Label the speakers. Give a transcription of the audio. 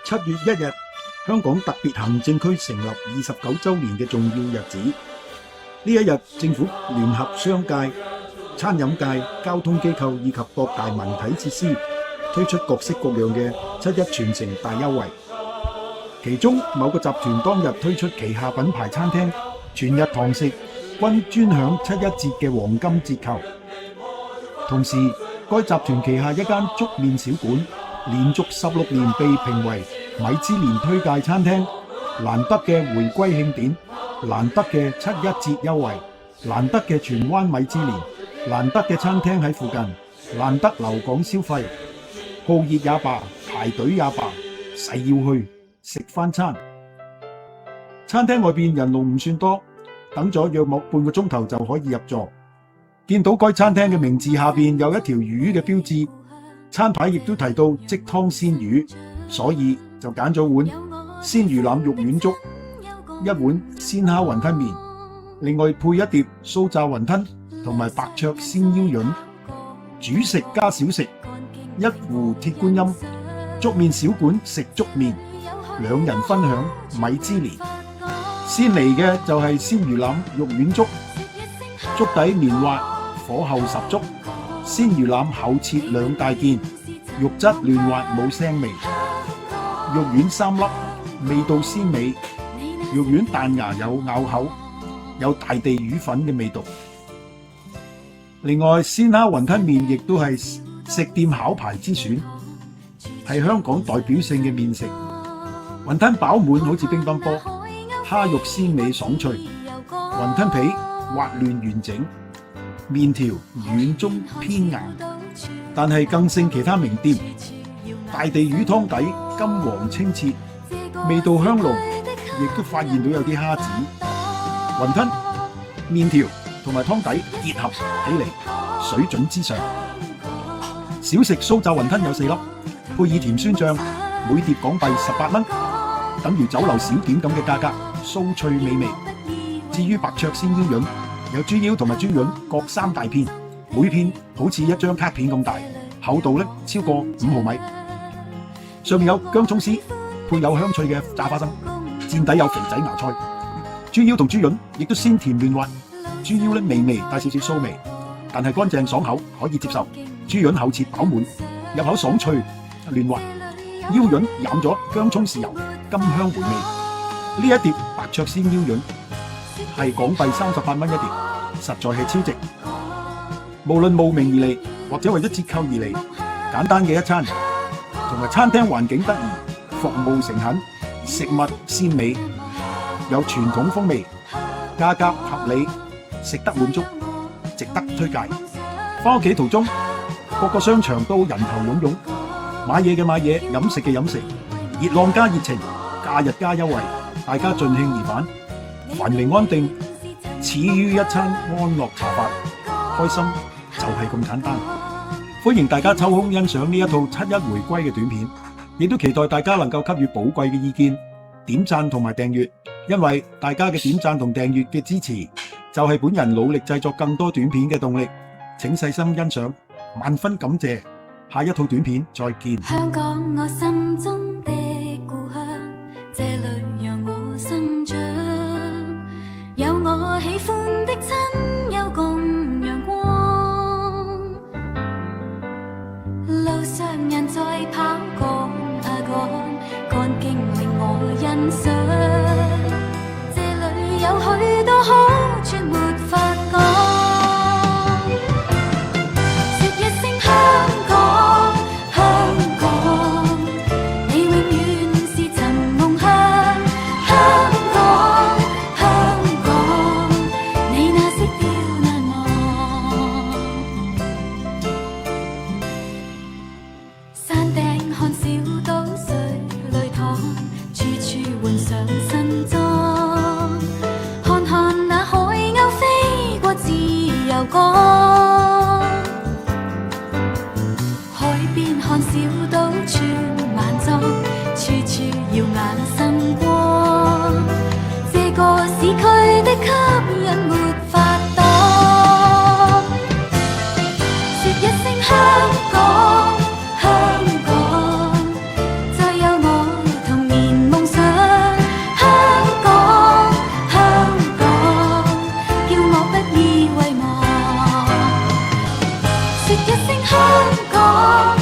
Speaker 1: 7月1日，香港特別行政區成立29週年嘅重要日子。呢一日，政府聯合商界、餐飲界、交通機構以及各大文體設施，推出各式各樣嘅7·1全城大優惠。其中某個集團當日推出旗下品牌餐廳全日堂食均專享7·1折嘅黃金折扣。同時，該集團旗下一間粥麵小館連續16年被評為米芝蓮推介餐廳，難得嘅回歸慶典，難得嘅7·1折優惠，難得嘅荃灣米芝蓮，難得嘅餐廳喺附近，難得留港消費，好熱也罷，排隊也罷，誓要去食翻餐。餐廳外邊人龍唔算多，等咗約莫半個鐘頭就可以入座。見到該餐廳嘅名字下邊有一條魚嘅標誌，餐牌亦都提到即湯鮮魚，所以就揀咗碗鮮魚腩肉丸粥，一碗鮮蝦雲吞麵，另外配一碟酥炸雲吞同埋白灼鮮腰潤，主食加小食，一壺鐵觀音，粥麵小館食粥麵，兩人分享米芝蓮。先嚟嘅就係鮮魚腩肉丸粥，粥底綿滑，火候十足，鮮魚腩厚切2大件，肉質嫩滑冇腥味，肉丸3粒，味道鮮美，肉丸彈牙有咬口，有大地魚粉嘅味道。另外鮮蝦雲吞麵亦都係食店考牌之選，係香港代表性嘅麵食。雲吞飽滿好似乒乓波，蝦肉鮮美爽脆，雲吞皮滑嫩完整，麵條軟中偏硬，但係更勝其他名店。大地魚湯底金黃清澈，味道香濃，亦都發現到有啲蝦子。雲吞、麵條同埋湯底結合起嚟，水準之上。小食酥炸雲吞有4粒，配以甜酸醬，每碟港幣18蚊，等於酒樓小點咁嘅價格，酥脆美味。至於白灼鮮腰潤，有豬腰同埋豬潤各3大片，每片好似一張卡片咁大，厚度超過5毫米。上面有薑葱絲，配有香脆嘅炸花生，墊底有肥仔芽菜。豬腰同豬潤亦都鮮甜嫩滑，豬腰微帶少少酥味，但係乾淨爽口，可以接受。豬潤厚切飽滿，入口爽脆嫩滑，腰潤染咗薑葱豉油，甘香回味。呢一碟白灼鮮腰潤係港幣38蚊一碟，實在係超值。無論慕名而嚟，或者為咗折扣而嚟，簡單嘅一餐，同埋餐廳環境得宜，服務誠懇，食物鮮美，有傳統風味，價格合理，食得滿足，值得推介。返屋企途中，各個商場都人頭湧湧，買嘢嘅買嘢，飲食嘅飲食，熱浪加熱情，假日加優惠，大家盡興而返，繁榮安定，始於一餐安樂茶飯，開心就係咁簡單。歡迎大家抽空欣賞呢一套7·1回歸嘅短片，亦都期待大家能夠給予寶貴嘅意見，點讚同埋訂閱，因為大家嘅點讚同訂閱嘅支持，就係本人努力製作更多短片嘅動力。請細心欣賞，萬分感謝。下一套短片再見。
Speaker 2: 香港我心中的故鄉，這裏讓我生長，有我喜歡的親友共陽光，路上人在跑趕啊趕，趕勁令我欣賞，這裏有許多好處沒法講。山頂看小島水裏淌，處處換香港。